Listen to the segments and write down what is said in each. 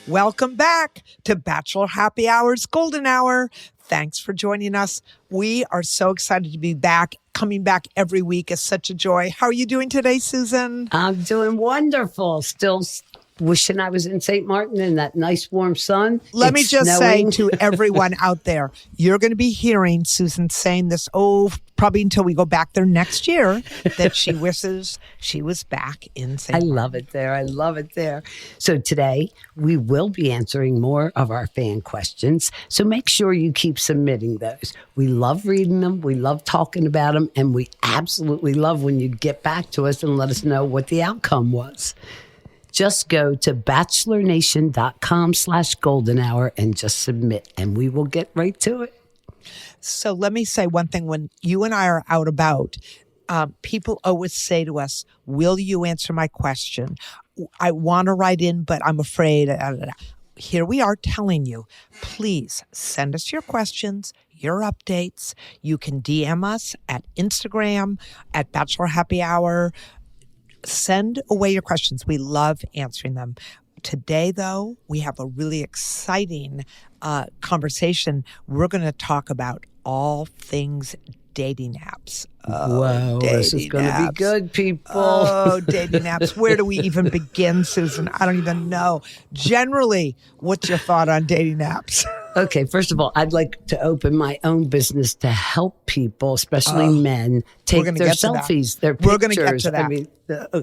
Welcome back to Bachelor Happy Hour's Golden Hour. Thanks for joining us. We are so excited to be back. Coming back every week is such a joy. How are you doing today, Susan? I'm doing wonderful. Still wishing I was in St. Martin in that nice warm sun. Let me just say to everyone out there, you're going to be hearing Susan saying this, probably until we go back there next year, that she wishes she was back in St. Martin. I love it there. I love it there. So today we will be answering more of our fan questions. So make sure you keep submitting those. We love reading them. We love talking about them. And we absolutely love when you get back to us and let us know what the outcome was. Just go to bachelornation.com/golden hour and just submit, and we will get right to it. So let me say one thing. When you and I are out about, people always say to us, will you answer my question? I want to write in, but I'm afraid. Here we are telling you, please send us your questions, your updates. You can DM us at Instagram, at Bachelor Happy Hour. Send away your questions. We love answering them. Today, though, we have a really exciting conversation. We're going to talk about all things dating apps. Whoa, this is going to be good, people. Oh, dating apps. Where do we even begin, Susan? I don't even know. Generally, what's your thought on dating apps? Okay, first of all, I'd like to open my own business to help people, especially men, take their selfies, their pictures. We're going to get to that. I mean,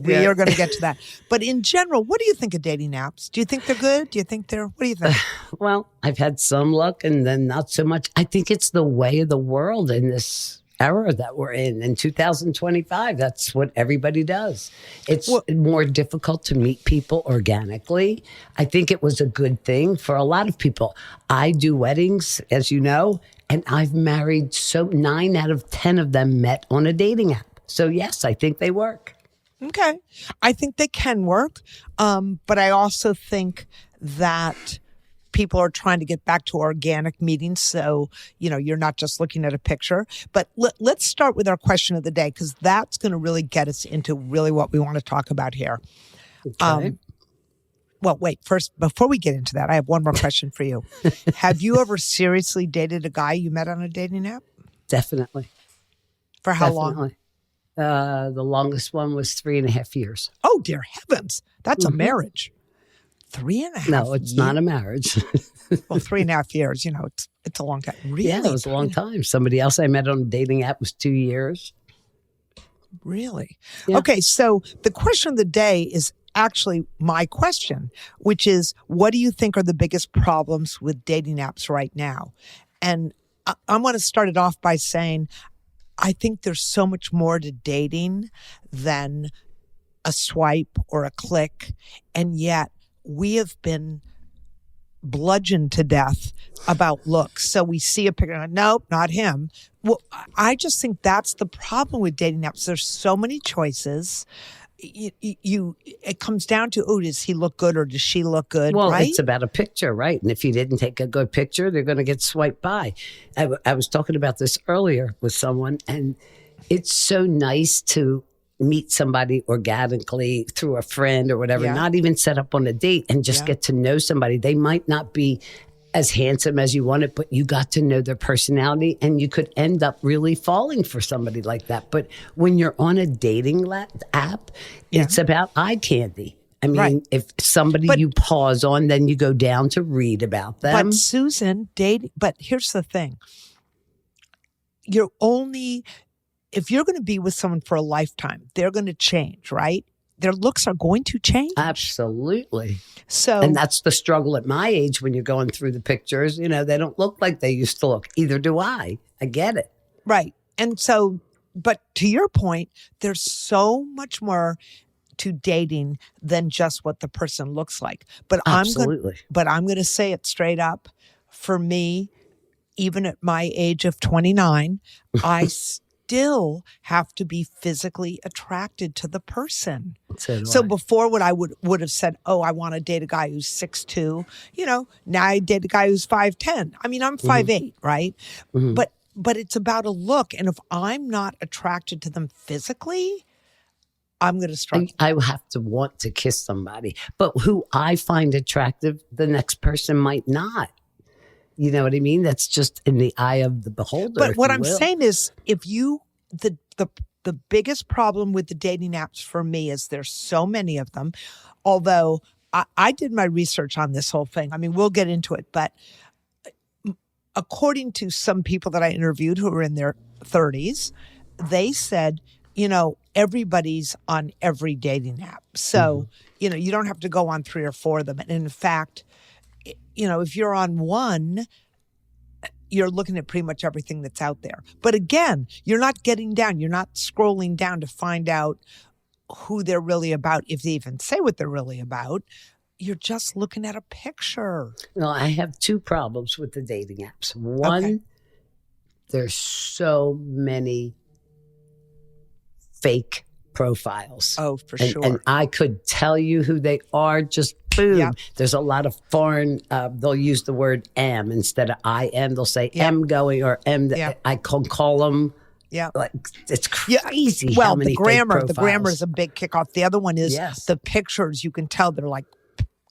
we are going to get to that. But in general, what do you think of dating apps? Do you think they're good? Do you think what do you think? Well, I've had some luck and then not so much. I think it's the way of the world in this era that we're in 2025. That's what everybody does. It's more difficult to meet people organically. I think it was a good thing for a lot of people. I do weddings, as you know, and I've married 9 out of 10 of them met on a dating app. So yes, I think they work. Okay. I think they can work. But I also think that people are trying to get back to organic meetings. So, you're not just looking at a picture. But let's start with our question of the day, because that's going to really get us into really what we want to talk about here. Okay. Well, wait, first, before we get into that, I have one more question for you. Have you ever seriously dated a guy you met on a dating app? Definitely. For how long? The longest one was 3.5 years. Oh, dear heavens. That's a marriage. 3.5 No, it's years? not a marriage. Well, 3.5 years, it's a long time. Really? Yeah, it was a long time. Somebody else I met on a dating app was 2 years. Really? Yeah. Okay, so the question of the day is actually my question, which is, what do you think are the biggest problems with dating apps right now? And I want to start it off by saying, I think there's so much more to dating than a swipe or a click. And yet we have been bludgeoned to death about looks. So we see a picture, nope, not him. Well, I just think that's the problem with dating apps. There's so many choices. It comes down to, does he look good or does she look good? Well, right? It's about a picture, right? And if you didn't take a good picture, they're going to get swiped by. I was talking about this earlier with someone, and it's so nice to meet somebody organically through a friend or whatever, not even set up on a date, and just get to know somebody. They might not be as handsome as you wanted, but you got to know their personality, and you could end up really falling for somebody like that. But when you're on a dating app, it's about eye candy. I mean, if somebody you pause on, then you go down to read about them. But Susan, but here's the thing. If you're going to be with someone for a lifetime, they're going to change, right? Their looks are going to change. Absolutely. So, and that's the struggle at my age when you're going through the pictures. They don't look like they used to look. Either do I. I get it. Right. And so, but to your point, there's so much more to dating than just what the person looks like. But Absolutely. I'm going to say it straight up. For me, even at my age of 29, I still have to be physically attracted to the person. So before, what I would have said, I want to date a guy who's 6'2", now I date a guy who's 5'10". I mean, I'm 5'8", right? Mm-hmm. But it's about a look. And if I'm not attracted to them physically, I'm going to struggle. I have to want to kiss somebody, but who I find attractive, the next person might not. You know what I mean? That's just in the eye of the beholder. But what I'm saying is, if you the biggest problem with the dating apps for me is there's so many of them. Although I did my research on this whole thing. I mean, we'll get into it, but according to some people that I interviewed who were in their 30s, they said, everybody's on every dating app. So, you don't have to go on 3 or 4 of them. And in fact, if you're on one, you're looking at pretty much everything that's out there. But again, you're not getting down. You're not scrolling down to find out who they're really about, if they even say what they're really about. You're just looking at a picture. Well, I have 2 problems with the dating apps. One, there's so many fake profiles. Oh, for sure. And I could tell you who they are, just boom. Yeah. There's a lot of foreign, they'll use the word am instead of I am. They'll say am going or am. I can call them. Yeah. Like, it's crazy. Well, how many the grammar profiles. is a big kickoff. The other one is the pictures. You can tell they're like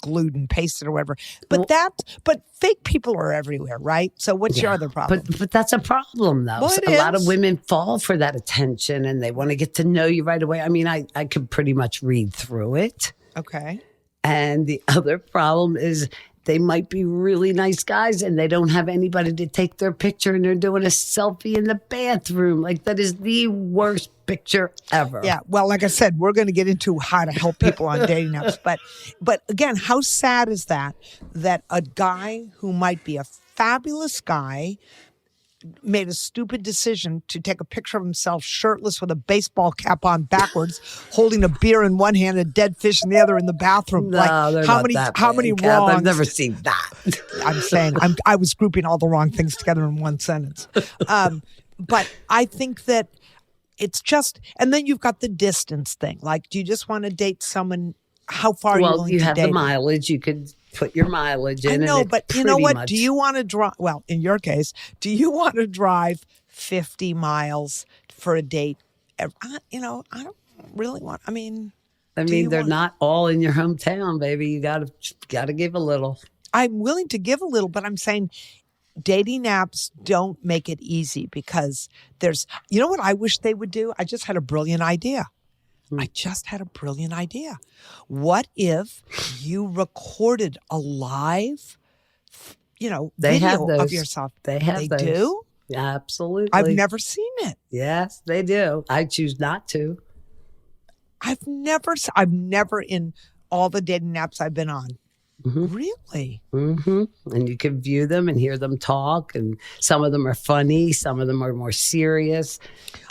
glued and pasted or whatever. But fake people are everywhere, right? So what's your other problem? But that's a problem, though. Well, A lot of women fall for that attention and they want to get to know you right away. I mean, I could pretty much read through it. Okay. And the other problem is they might be really nice guys and they don't have anybody to take their picture and they're doing a selfie in the bathroom. Like, that is the worst picture ever. Yeah. Well, like I said, we're going to get into how to help people on dating apps. But again, how sad is that a guy who might be a fabulous guy made a stupid decision to take a picture of himself shirtless with a baseball cap on backwards, holding a beer in one hand, a dead fish in the other in the bathroom. No, like how many wrongs? I've never seen that. I'm saying I was grouping all the wrong things together in one sentence. But I think that it's just, and then you've got the distance thing. Like, do you just want to date someone? How far are you willing to date? Well, you have the mileage. You could put your mileage in. I know, but you know what? Much. Do you want to drive? Well, in your case, do you want to drive 50 miles for a date? I don't really want. I mean, they're not all in your hometown, baby. You gotta give a little. I'm willing to give a little, but I'm saying dating apps don't make it easy because there's. You know what I wish they would do? I just had a brilliant idea. What if you recorded a live, video of yourself? They have those. Do? Yeah, absolutely. I've never seen it. Yes, they do. I choose not to. I've never in all the dating apps I've been on. Mm-hmm. Really? Mm-hmm. And you can view them and hear them talk. And some of them are funny. Some of them are more serious.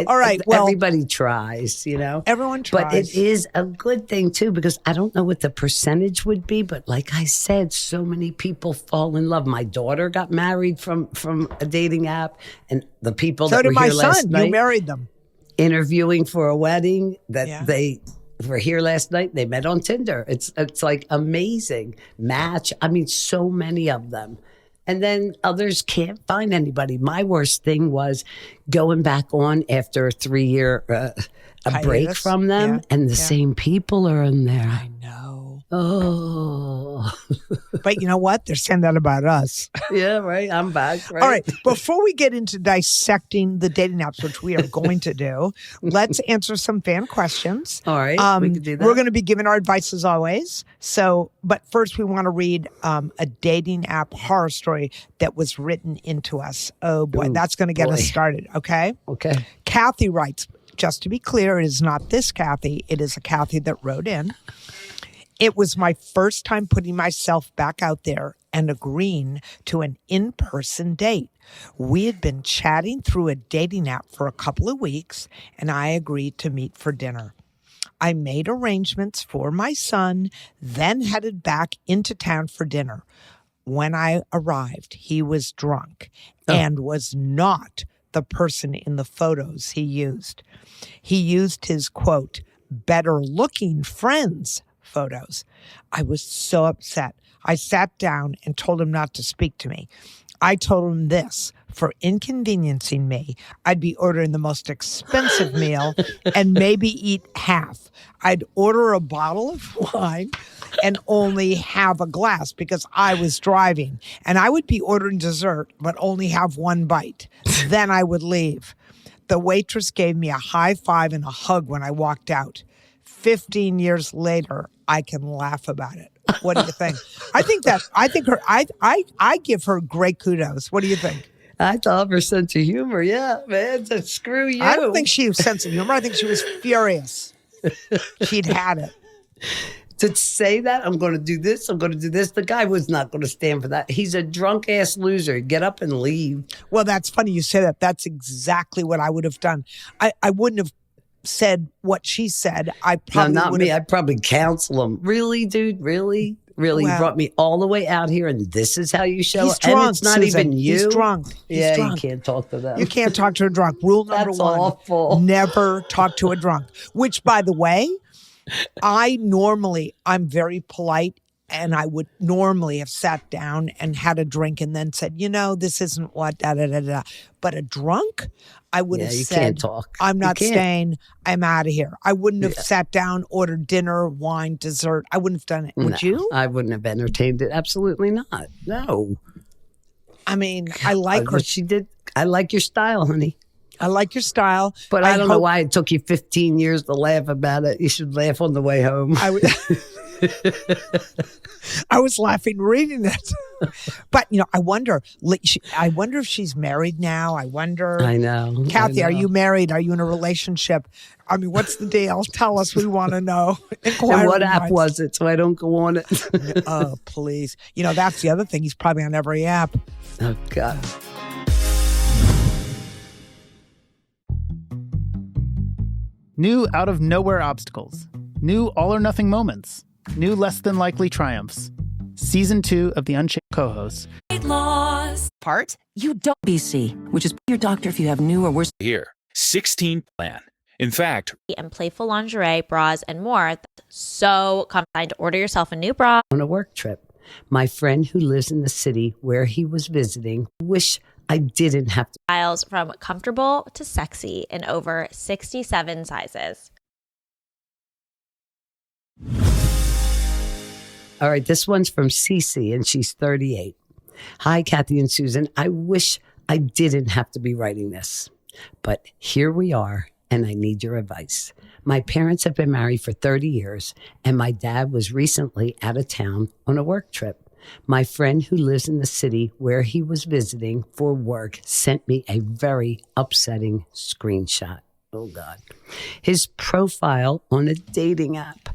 All right. Well, everybody tries, Everyone tries. But it is a good thing, too, because I don't know what the percentage would be. But like I said, so many people fall in love. My daughter got married from a dating app. And the people that were here last night. You married them. Interviewing for a wedding that they were here last night. They met on Tinder. It's like amazing match. I mean, so many of them. And then others can't find anybody. My worst thing was going back on after a 3-year break from them, and the same people are in there. I know. Oh. But you know what? They're saying that about us. Yeah, right. I'm back. Right? All right. Before we get into dissecting the dating apps, which we are going to do, let's answer some fan questions. All right. We can do that. We're going to be giving our advice as always. But first we want to read a dating app horror story that was written into us. Oh boy, that's going to get us started. Okay. Okay. Kathy writes, just to be clear, it is not this Kathy. It is a Kathy that wrote in. It was my first time putting myself back out there and agreeing to an in-person date. We had been chatting through a dating app for a couple of weeks, and I agreed to meet for dinner. I made arrangements for my son, then headed back into town for dinner. When I arrived, he was drunk and was not the person in the photos he used. He used his, quote, better-looking friends photos. I was so upset. I sat down and told him not to speak to me. I told him this: for inconveniencing me, I'd be ordering the most expensive meal and maybe eat half. I'd order a bottle of wine and only have a glass because I was driving. And I would be ordering dessert, but only have one bite. Then I would leave. The waitress gave me a high five and a hug when I walked out. 15 years later, I can laugh about it. What do you think? I give her great kudos. What do you think? I thought her sense of humor. Yeah, man. So screw you. I don't think she was sense of humor. I think she was furious. She'd had it. To say that, I'm going to do this, I'm going to do this. The guy was not going to stand for that. He's a drunk ass loser. Get up and leave. Well, that's funny you say that. That's exactly what I would have done. I wouldn't have said what she said. I probably no, not me. have... I'd probably counsel him. Really, dude? Really? Really? Well, you brought me all the way out here and this is how you show he's it? drunk, And it's not Susan. even you? He's drunk. Yeah, drunk. you can't talk to them. You can't talk to a drunk. Rule number That's one. awful. Never talk to a drunk. Which, by the way, I'm very polite, and I would normally have sat down and had a drink and then said, this isn't what, da, da, da, da. But a drunk, I would have you said, can't talk. I'm not You can't. staying. I'm out of here. I wouldn't have sat down, ordered dinner, wine, dessert. I wouldn't have done it. Would you? I wouldn't have entertained it. Absolutely not. No. I mean, I like her. What she did. I like your style, honey. I like your style. But I don't know why it took you 15 years to laugh about it. You should laugh on the way home. I was laughing reading it. But, I wonder if she's married now. I wonder. I know. Kathy, are you married? Are you in a relationship? I mean, what's the deal? Tell us. We want to know. And what app was it so I don't go on it? Oh, please. That's the other thing. He's probably on every app. Oh, God. New out-of-nowhere obstacles. New all-or-nothing moments. New less-than-likely triumphs. Season 2 of The Unchained co-hosts. Part? You don't BC, which is your doctor if you have new or worse. Here, 16 plan. In fact, and playful lingerie, bras, and more. So come time to order yourself a new bra. On a work trip, my friend who lives in the city where he was visiting wish I didn't have to. Styles from comfortable to sexy in over 67 sizes. All right, this one's from Cece, and she's 38. Hi, Kathy and Susan. I wish I didn't have to be writing this, but here we are, and I need your advice. My parents have been married for 30 years, and my dad was recently out of town on a work trip. My friend who lives in the city where he was visiting for work sent me a very upsetting screenshot. Oh, God. His profile on a dating app.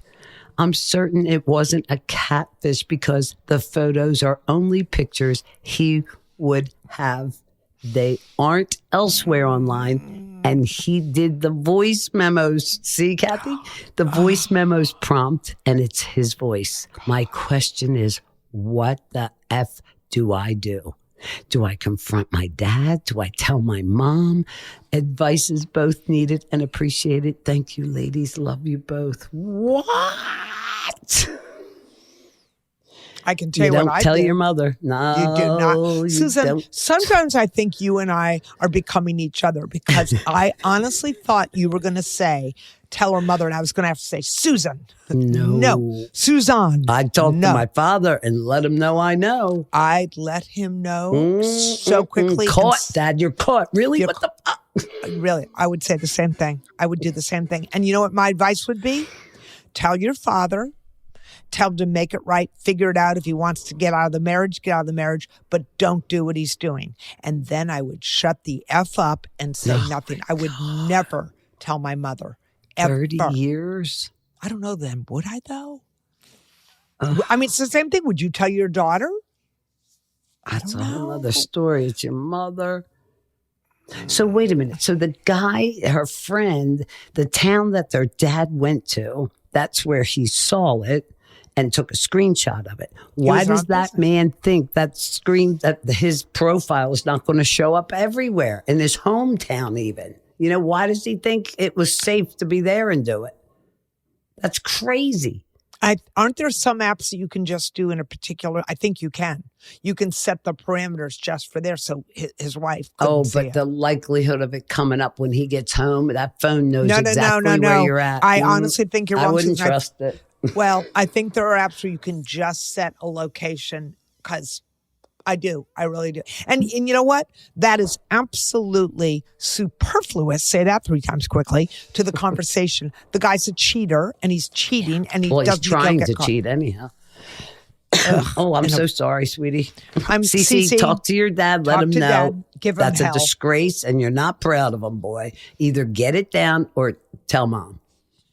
I'm certain it wasn't a catfish because the photos are only pictures he would have. They aren't elsewhere online. And he did the voice memos. See, Kathy? The voice memos prompt, and it's his voice. My question is, what the F do I do? Do I confront my dad? Do I tell my mom? Advice is both needed and appreciated. Thank you, ladies. Love you both. What? I can tell you don't what I tell did. your mother. No, You do not. you Susan, don't. sometimes I think you and I are becoming each other because I honestly thought you were going to say, tell her mother, and I was going to have to say, Susan. No. Suzanne. I'd talk No. to my father and let him know I know. I'd let him know so quickly. Caught, Dad. You're caught. Really? You're What the fuck? Really, I would say the same thing. I would do the same thing. And you know what my advice would be? Tell your father. Tell him to make it right. Figure it out. If he wants to get out of the marriage, get out of the marriage. But don't do what he's doing. And then I would shut the F up and say nothing. I would never tell my mother. Ever. 30 years? I don't know then. Would I, though? I mean, it's the same thing. Would you tell your daughter? That's a whole other story. It's your mother. So wait a minute. So the guy, her friend, the town that their dad went to, that's where he saw it and took a screenshot of it. Why does that man think that his profile is not going to show up everywhere in his hometown even? You know, why does he think it was safe to be there and do it? That's crazy. Aren't there some apps that you can just do in a particular? I think you can. You can set the parameters just for there, so his wife. Oh, see but it. the likelihood of it coming up when he gets home, that phone knows No. exactly where you're at. I honestly think you're wrong. I wouldn't Susan. trust it. Well, I think there are apps where you can just set a location because I do. I really do. And you know what? That is absolutely superfluous. Say that 3 times quickly to the conversation. The guy's a cheater and he's cheating and he Well, he's doesn't trying get to caught. cheat anyhow. Oh, I'm so sorry, sweetie. I'm Cece, talk to your dad. Let talk him to know Dad. Give him that's hell. a disgrace and you're not proud of him, boy. Either get it down or tell mom.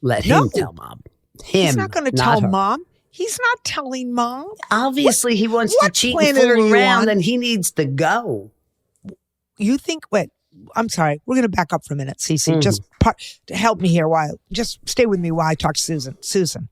Let him No. tell mom. He's not going to tell her. mom. He's not telling mom. Obviously, he wants to what cheat and planet are fool you around, on? and he needs to go. You think, wait, I'm sorry. We're going to back up for a minute, Cece. Just help me here just stay with me while I talk to Susan. Susan,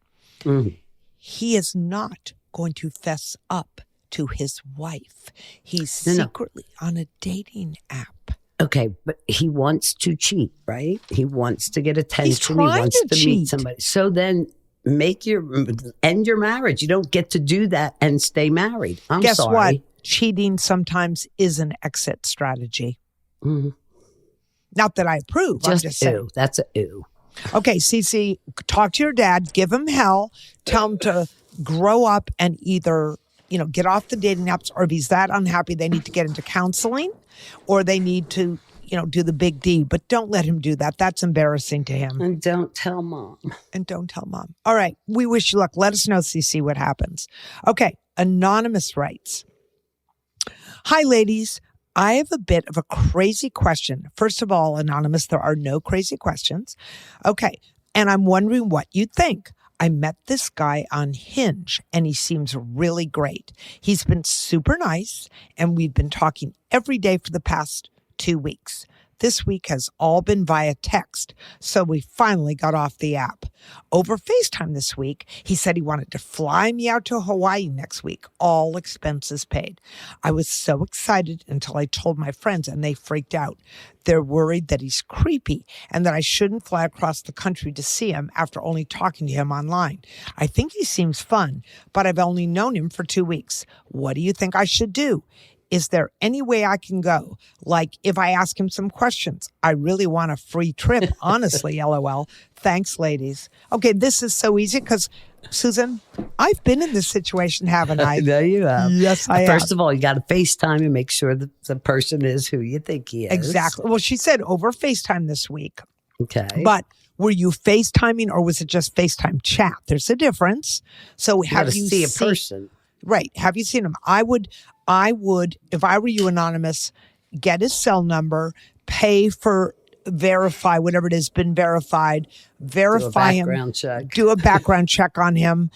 he is not going to fess up to his wife. He's secretly on a dating app. Okay, but he wants to cheat, right? He wants to get attention. He trying wants to to meet cheat. somebody. So then end your marriage. You don't get to do that and stay married. I'm Guess sorry. what? Cheating sometimes is an exit strategy. Not that I approve. I'm just saying. ew. That's a ew. Okay, Cece, talk to your dad, give him hell, tell him to grow up and either, get off the dating apps, or if he's that unhappy, they need to get into counseling or they need to, do the big D. But don't let him do that. That's embarrassing to him. And don't tell mom. And don't tell mom. All right. We wish you luck. Let us know, Cece, what happens. Okay. Anonymous writes, "Hi, ladies. I have a bit of a crazy question. First of all, Anonymous, there are no crazy questions. Okay. And I'm wondering what you think. I met this guy on Hinge and he seems really great. He's been super nice and we've been talking every day for the past 2 weeks. This week has all been via text, so we finally got off the app. Over FaceTime this week, he said he wanted to fly me out to Hawaii next week, all expenses paid. I was so excited until I told my friends and they freaked out. They're worried that he's creepy and that I shouldn't fly across the country to see him after only talking to him online. I think he seems fun, but I've only known him for 2 weeks. What do you think I should do? Is there any way I can go? Like if I ask him some questions, I really want a free trip, honestly, LOL. Thanks, ladies." Okay, this is so easy because, Susan, I've been in this situation, haven't I? No, you have. Yes, I have. First of all, you got to FaceTime and make sure that the person is who you think he is. Exactly. Well, she said over FaceTime this week. Okay. But were you FaceTiming or was it just FaceTime chat? There's a difference. So you got to see a seen- person. Right. Have you seen him? I would, if I were you, Anonymous, get his cell number, pay for verify, whatever it is, been verified, verify him. Background check. Do a background check on him.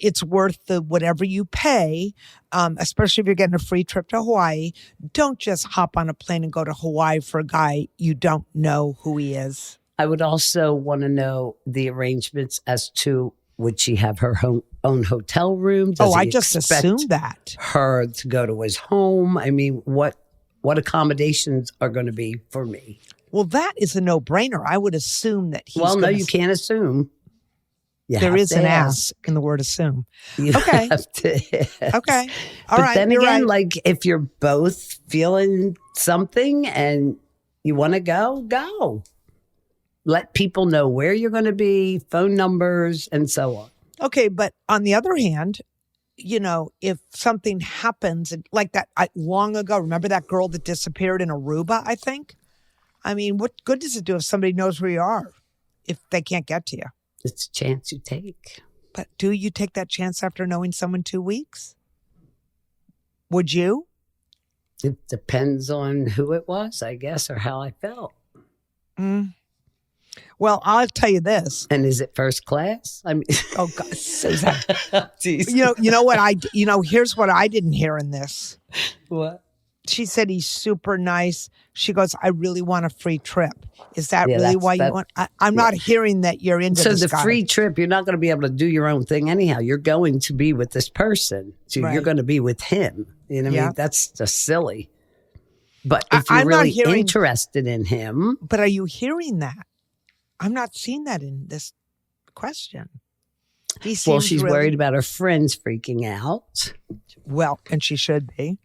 It's worth the whatever you pay, especially if you're getting a free trip to Hawaii. Don't just hop on a plane and go to Hawaii for a guy you don't know who he is. I would also want to know the arrangements as to would she have her own hotel room? Does I he just expect assumed that. her to go to his home? I mean, what accommodations are going to be for me? Well, that is a no-brainer. I would assume that he's Well, no, gonna- you can't assume. There is an ass in the word assume. You Okay. have to ask. Okay. All But right. then you're again, right. like if you're both feeling something and you want to go. Let people know where you're going to be, phone numbers, and so on. Okay, but on the other hand, if something happens like that long ago, remember that girl that disappeared in Aruba, I think? I mean, what good does it do if somebody knows where you are if they can't get to you? It's a chance you take. But do you take that chance after knowing someone 2 weeks? Would you? It depends on who it was, I guess, or how I felt. Well, I'll tell you this. And is it first class? I mean, Oh, God, Susan. geez. You know what here's what I didn't hear in this. What? She said he's super nice. She goes, I really want a free trip. Is that Yeah, really that's- why you that- want? I'm not hearing that you're into So this the guy. free trip, you're not going to be able to do your own thing anyhow. You're going to be with this person. So Right. you're going to be with him. You know what I Yeah. mean? That's just silly. But I- if you're I'm not really hearing- interested in him, But are you hearing that? I'm not seeing that in this question. He seems Well, she's really, worried about her friends freaking out. Well, and she should be.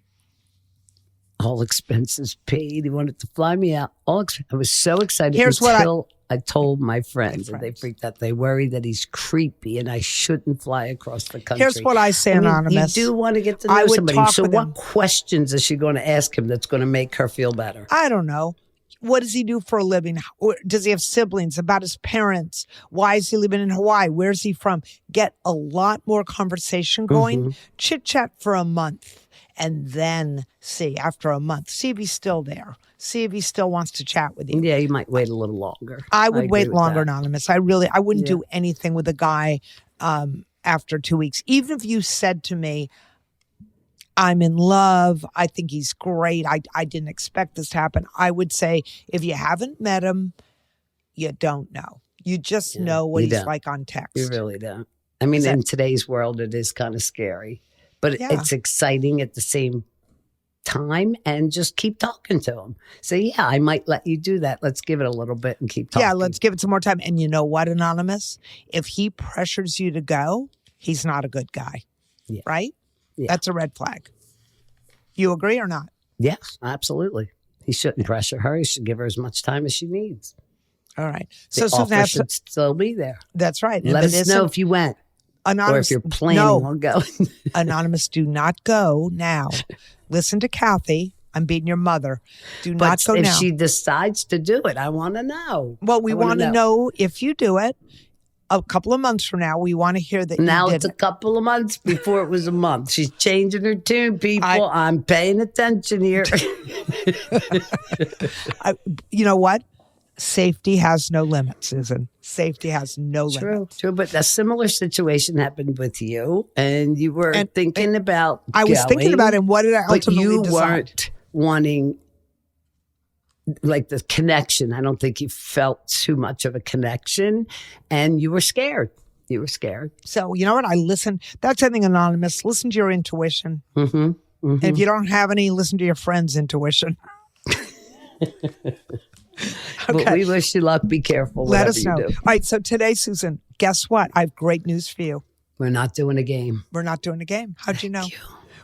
All expenses paid. He wanted to fly me out. I was so excited Here's what until I told my friends, and they friends. freaked out. They worry that he's creepy and I shouldn't fly across the country. Here's what I say, Anonymous. You do want to get to know I would somebody. talk So with what him. questions is she going to ask him that's going to make her feel better? I don't know. What does he do for a living? Or does he have siblings? About his parents? Why is he living in Hawaii? Where's he from? Get a lot more conversation going. Chit chat for a month. And then see, after a month, see if he's still there. See if he still wants to chat with you. Yeah, you might wait a little longer. I would agree wait with longer, that. Anonymous. I wouldn't do anything with a guy after 2 weeks. Even if you said to me, I'm in love, I think he's great, I didn't expect this to happen, I would say, if you haven't met him, you don't know. You just know what you he's don't. like on text. You really don't. I mean, in today's world, it is kind of scary, but Yeah. it's exciting at the same time. And just keep talking to him. Say, yeah, I might let you do that. Let's give it a little bit and keep talking. Yeah, let's give it some more time. And you know what, Anonymous? If he pressures you to go, he's not a good guy. Yeah. Right? Yeah. That's a red flag. You agree or not? Yes, absolutely. He shouldn't pressure her. He should give her as much time as she needs. All right. The So Susan, offer has should still be there. that's right. Let If it us know isn't- if you went Anonymous, or if you're planning no, on going. Anonymous, do not go now. Listen to Kathy. I'm being your mother. Do not But go if now. she decides to do it, I want to know. Well, we I wanna want to know if you do it a couple of months from now. We want to hear that Now you did it's a it. couple of months before it was a month. She's changing her tune, people. I'm paying attention here. You know what? Safety has no limits, Susan. Safety has no limits. True. But a similar situation happened with you, and you were And- thinking about. I was thinking about it. And what did I but ultimately you decide? weren't wanting like the connection. I don't think you felt too much of a connection, and you were scared. You were scared. So you know what? I listen. That's something, Anonymous. Listen to your intuition. Mm-hmm. And if you don't have any, listen to your friend's intuition. But we wish you luck. Be careful. Let whatever us know. you All do. right. So today, Susan, guess what? I have great news for you. We're not doing a game. We're not doing a game. How'd you know?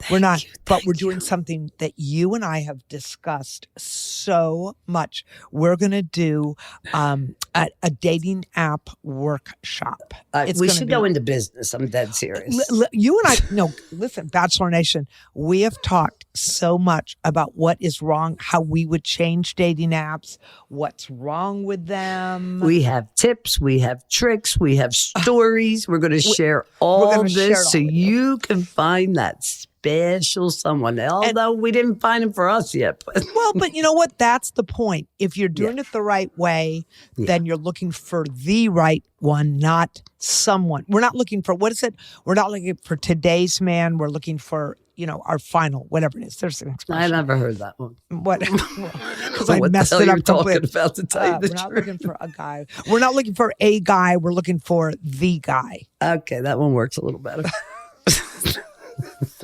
We're not, but we're doing something that you and I have discussed so much. We're going to do a dating app workshop. It's We gonna should be- go into business. I'm dead serious. You and I, no, listen, Bachelor Nation, we have talked so much about what is wrong, how we would change dating apps, what's wrong with them. We have tips, we have tricks, we have stories. We're going to share all gonna share it this so all with you can find that special someone. Although we didn't find him for us yet. But Well, but you know what? That's the point. If you're doing it the right way, then you're looking for the right one, not someone. We're not looking for, what is it? We're not looking for today's man. We're looking for, our final, whatever it is. There's an I expression. never heard that one. What? Because I What the messed hell it you're up talking completely. about, to tell you the We're not truth. looking for a guy. We're not looking for a guy. We're looking for the guy. Okay, that one works a little better.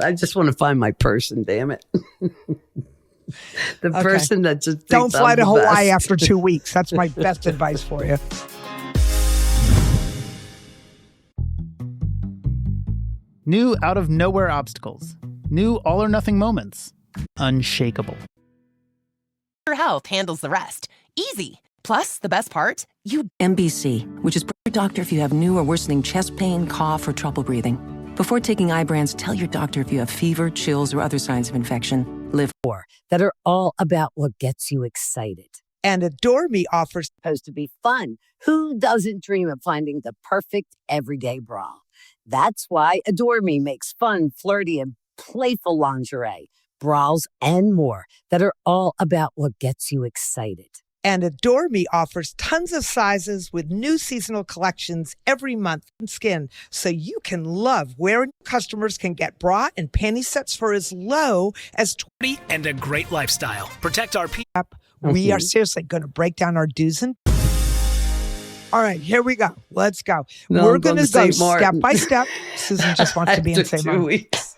I just want to find my person, damn it. The person that just thinks Don't fly I'm to the Hawaii best. after 2 weeks. That's my best advice for you. New out of nowhere obstacles. New all or nothing moments. Unshakable. Your health handles the rest. Easy. Plus, the best part, you MBC, which is your doctor if you have new or worsening chest pain, cough, or trouble breathing. Before taking Ibrance, tell your doctor if you have fever, chills, or other signs of infection. Live that are all about what gets you excited. And Adore Me offers Supposed to be fun. Who doesn't dream of finding the perfect everyday bra? That's why Adore Me makes fun, flirty, and playful lingerie, bras, and more that are all about what gets you excited. And Adore Me offers tons of sizes with new seasonal collections every month in skin, so you can love wearing. Customers can get bra and panty sets for as low as And a great lifestyle. Protect our people. We are seriously going to break down our do's and. All right, here we go. Let's go. No, We're I'm going going to to go St. Martin. step by step. Susan just wants to be in After St. 2 Martin. weeks.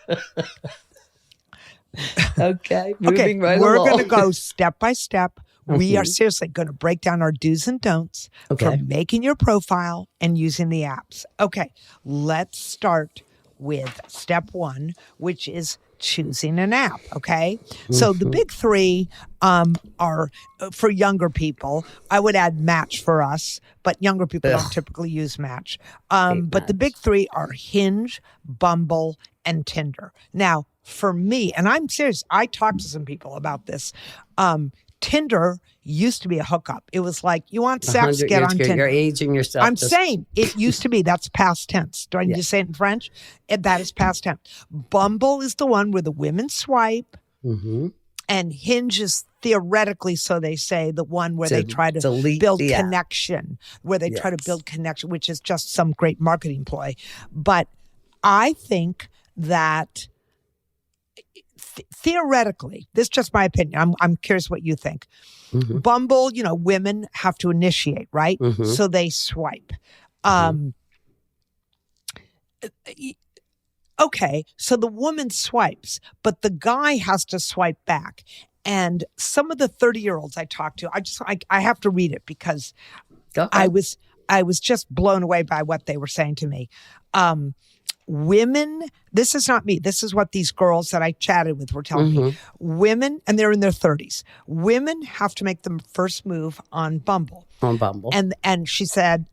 Okay, Okay, moving right we're along. going to go step by step. We are seriously going to break down our do's and don'ts for making your profile and using the apps. Okay, let's start with step one, which is choosing an app, okay? So the big three are for younger people. I would add Match for us, but younger people don't typically use Match. But the big three are Hinge, Bumble, and Tinder. Now, for me, and I'm serious, I talked to some people about this. Tinder used to be a hookup. It was like, you want sex, get on Tinder. You're aging yourself. I'm saying it used to be. That's past tense. Do I need to say it in French? That is past tense. Bumble is the one where the women swipe. And Hinge is theoretically, so they say, the one where they try to build connection, which is just some great marketing ploy. But I think that theoretically, this is just my opinion. I'm curious what you think. Bumble, women have to initiate, right? So they swipe. Okay, so the woman swipes, but the guy has to swipe back. And some of the 30-year-olds I talked to, I have to read it because I was just blown away by what they were saying to me. Women, this is not me. This is what these girls that I chatted with were telling me. Women, and they're in their 30s. Women have to make the first move on Bumble. And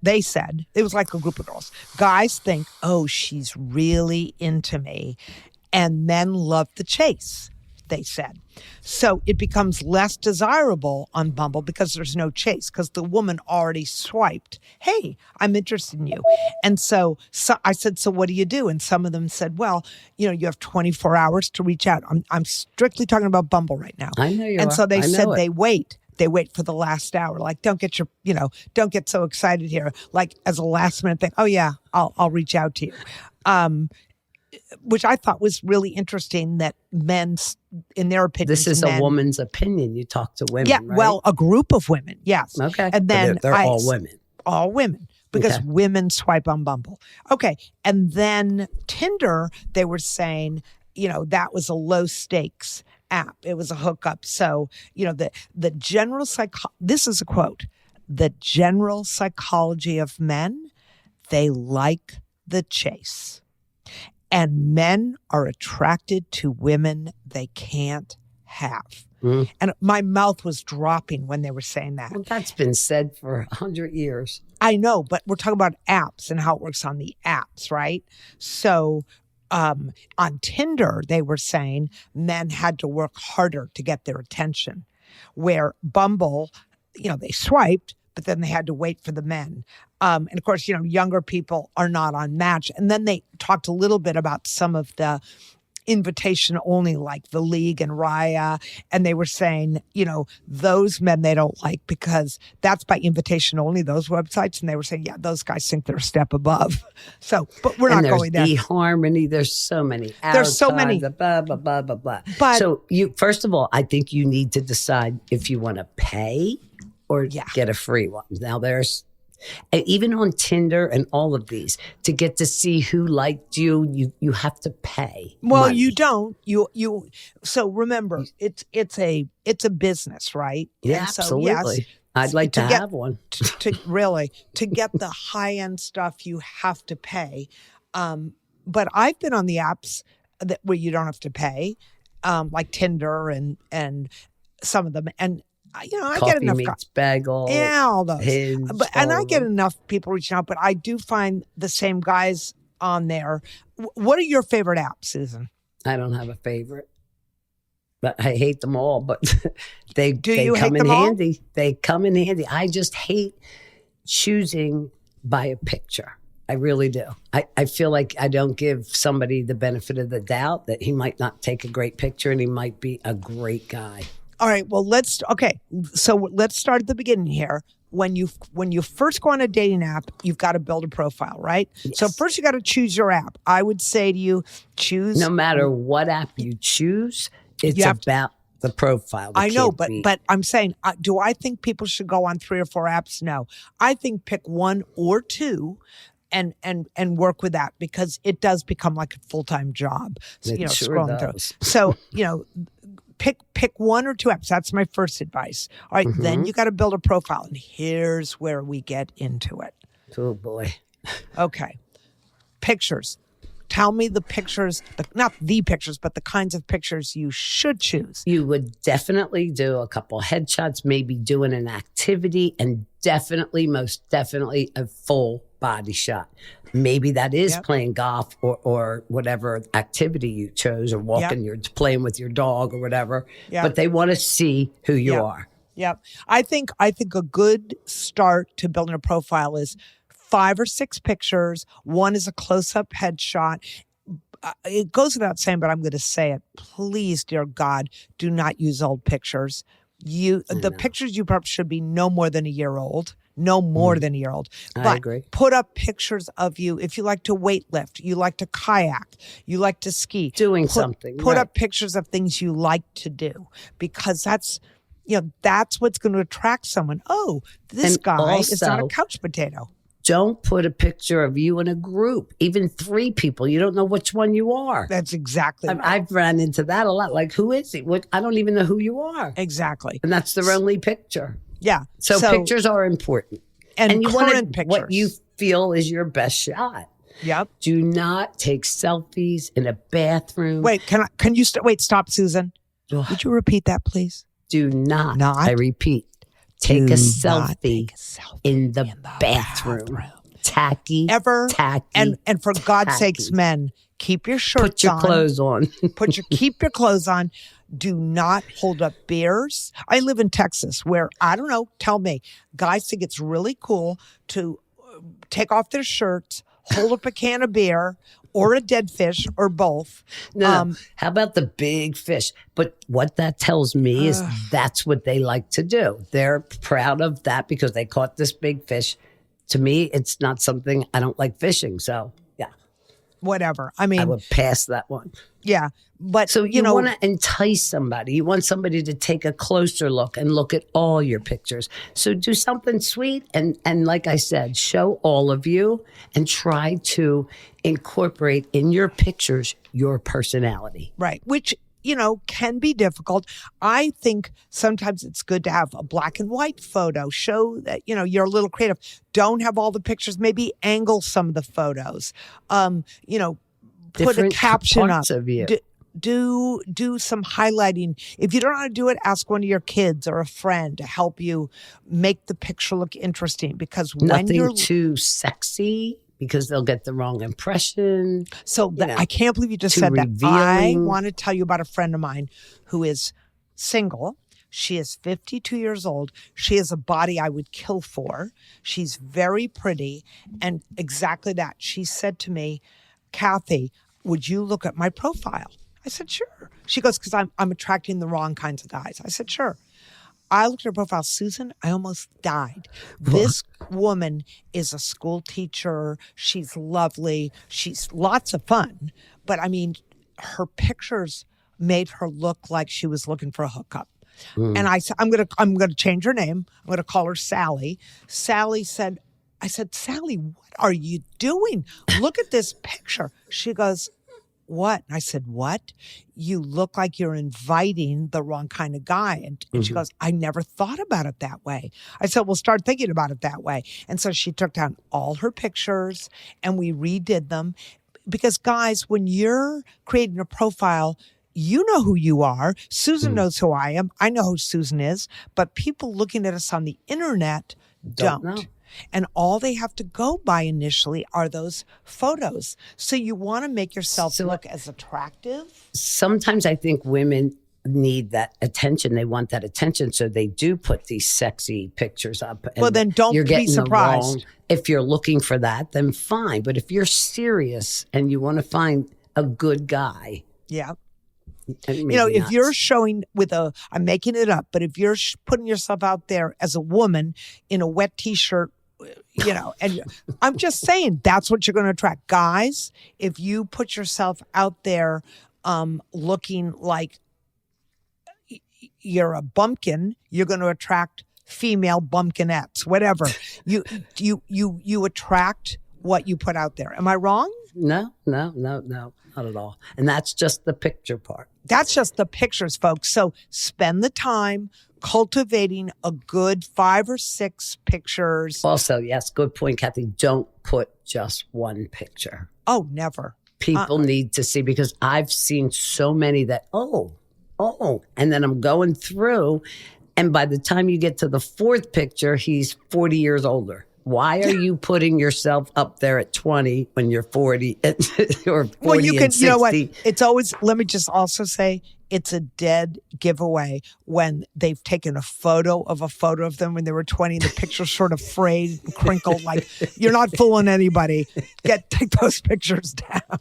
they said, it was like a group of girls. Guys think, oh, she's really into me. And men love the chase, they said. So it becomes less desirable on Bumble because there's no chase, because the woman already swiped. Hey, I'm interested in you. And so I said, so what do you do? And some of them said, well, you have 24 hours to reach out. I'm strictly talking about Bumble right now. I know you And are. so they said they wait. They wait for the last hour. Like, don't get so excited here. Like, as a last minute thing. Oh yeah, I'll reach out to you. Which I thought was really interesting that men, in their opinion, this is a woman's opinion. You talk to women, yeah, right? Well, a group of women, yes. Okay, and then they're all women. All women, because women swipe on Bumble. Okay, and then Tinder, they were saying, that was a low stakes app. It was a hookup. So, the general this is a quote, the general psychology of men, they like the chase. And men are attracted to women they can't have. And my mouth was dropping when they were saying that. Well, that's been said for 100 years. I know, but we're talking about apps and how it works on the apps, right? So on Tinder, they were saying men had to work harder to get their attention. Where Bumble, they swiped, but then they had to wait for the men. And of course, younger people are not on Match. And then they talked a little bit about some of the invitation only, like The League and Raya. And they were saying, those men they don't like because that's by invitation only, those websites. And they were saying, yeah, those guys think they're a step above. So, but we're not going there. eHarmony, there's so many. There's so many. Blah, blah, blah, blah, blah. But, so first of all, I think you need to decide if you want to pay or get a free one. Now and even on Tinder and all of these, to get to see who liked you have to pay. Well, money. you don't. So remember, it's a business, right? Yeah, and so, absolutely. Yes, I'd like to have one. To get the high end stuff, you have to pay. But I've been on the apps where you don't have to pay, like Tinder and some of them, and I Coffee get enough. Meets Bagel. Yeah, all those. Hinge, and I get enough people reaching out, but I do find the same guys on there. What are your favorite apps, Susan? I don't have a favorite, but I hate them all. But they you come hate in them all? handy. They come in handy. I just hate choosing by a picture. I really do. I feel like I don't give somebody the benefit of the doubt that he might not take a great picture and he might be a great guy. All right. Well, so let's start at the beginning here. When you first go on a dating app, you've got to build a profile, right? Yes. So first you got to choose your app. I would say to you, choose. No matter what app you choose, it's about the profile. I know, but I'm saying, do I think people should go on 3 or 4 apps? No. I think pick 1 or 2 and work with that, because it does become like a full-time job. So, It sure scrolling does. through. So, pick 1 or 2 apps. That's my first advice. All right, then you got to build a profile. And here's where we get into it. Oh, boy. Okay. Pictures. Tell me the pictures, not the pictures, but the kinds of pictures you should choose. You would definitely do a couple headshots, maybe doing an activity, and most definitely a full body shot. Maybe that is playing golf or whatever activity you chose, or walking, you're playing with your dog or whatever. But they want to see who you are. Yep. I think a good start to building a profile is 5 or 6 pictures. 1 is a close-up headshot. It goes without saying, but I'm going to say it. Please, dear God, do not use old pictures. The pictures you put up should be no more than a year old. No more than a year old. But I agree. Put up pictures of you. If you like to weightlift, you like to kayak, you like to ski. Doing something. Put up pictures of things you like to do, because that's what's going to attract someone. Oh, this guy is not a couch potato. Don't put a picture of you in a group, even 3 people. You don't know which one you are. That's exactly right. I've run into that a lot. Like, who is he? I don't even know who you are. Exactly. And that's their only picture. Yeah. So pictures are important. And you current pictures. What you feel is your best shot. Yep. Do not take selfies in a bathroom. Wait, stop, Susan. Would you repeat that, please? Do not. I repeat. Take a selfie in the bathroom. Tacky. And for God's sakes, men, keep your shirts on. Put your clothes on. Keep your clothes on. Do not hold up beers. I live in Texas, where, I don't know, tell me, guys think it's really cool to take off their shirts, hold up a can of beer, or a dead fish, or both. No, how about the big fish? But what that tells me is that's what they like to do. They're proud of that because they caught this big fish. To me, it's not something, I don't like fishing. So, yeah. Whatever. I mean, I would pass that one. Yeah. But, so you want to entice somebody. You want somebody to take a closer look and look at all your pictures. So do something sweet. And like I said, show all of you and try to incorporate in your pictures your personality. Right. Which, can be difficult. I think sometimes it's good to have a black and white photo. Show that, you're a little creative. Don't have all the pictures. Maybe angle some of the photos. Put Different a caption parts up. Of you. Do some highlighting. If you don't know how to do it, ask one of your kids or a friend to help you make the picture look interesting. Because when you're too sexy, because they'll get the wrong impression. So I can't believe you just said revealing. that. I want to tell you about a friend of mine who is single. She is 52 years old. She has a body I would kill for. She's very pretty. And exactly that. She said to me, Kathy, would you look at my profile? I said, sure. She goes, because I'm attracting the wrong kinds of guys. I said, sure. I looked at her profile, Susan, I almost died. This woman is a school teacher. She's lovely. She's lots of fun. But I mean, her pictures made her look like she was looking for a hookup. And I said, I'm gonna change her name. I'm gonna call her Sally. Sally said, Sally, what are you doing? Look at this picture. She goes, what? And I said, what? You look like you're inviting the wrong kind of guy. And she goes, I never thought about it that way. I said, well, start thinking about it that way. And so she took down all her pictures and we redid them. Because guys, when you're creating a profile, you know who you are. Susan knows who I am. I know who Susan is. But people looking at us on the internet don't know. And all they have to go by initially are those photos. So you want to make yourself look as attractive. Sometimes I think women need that attention. They want that attention. So they do put these sexy pictures up. And well, then don't be surprised. If you're looking for that, then fine. But if you're serious and you want to find a good guy. Yeah. If you're showing I'm making it up, but if you're putting yourself out there as a woman in a wet t-shirt, and I'm just saying that's what you're going to attract. Guys, if you put yourself out there looking like you're a bumpkin, you're going to attract female bumpkinettes, whatever. You attract what you put out there. Am I wrong? No, not at all. And that's just the picture part. That's just the pictures, folks. So spend the time cultivating a good 5 or 6 pictures. Also, yes, good point, Kathy. Don't put just one picture. Oh, never. People need to see, because I've seen so many that, and then I'm going through, and by the time you get to the 4th picture, he's 40 years older. Why are you putting yourself up there at 20 when you're 40 or 40 Well, you can, and 60? you know what? It's always, let me just also say, it's a dead giveaway when they've taken a photo of them when they were 20 and the picture's sort of frayed and crinkled. Like, you're not fooling anybody. Take those pictures down.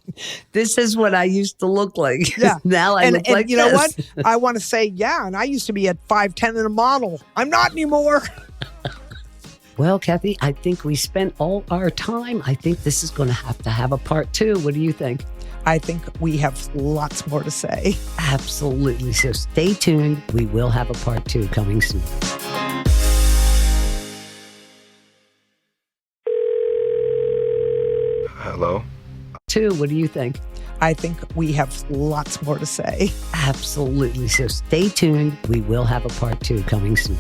This is what I used to look like. Yeah. Now I look like you this. know what? I want to say, yeah, and I used to be at 5'10" and a model. I'm not anymore. Well, Kathy, I think we spent all our time. I think this is going to have a part 2. What do you think? I think we have lots more to say. Absolutely. So stay tuned. We will have a part 2 coming soon. Hello? 2, what do you think? I think we have lots more to say. Absolutely. So stay tuned. We will have a part 2 coming soon.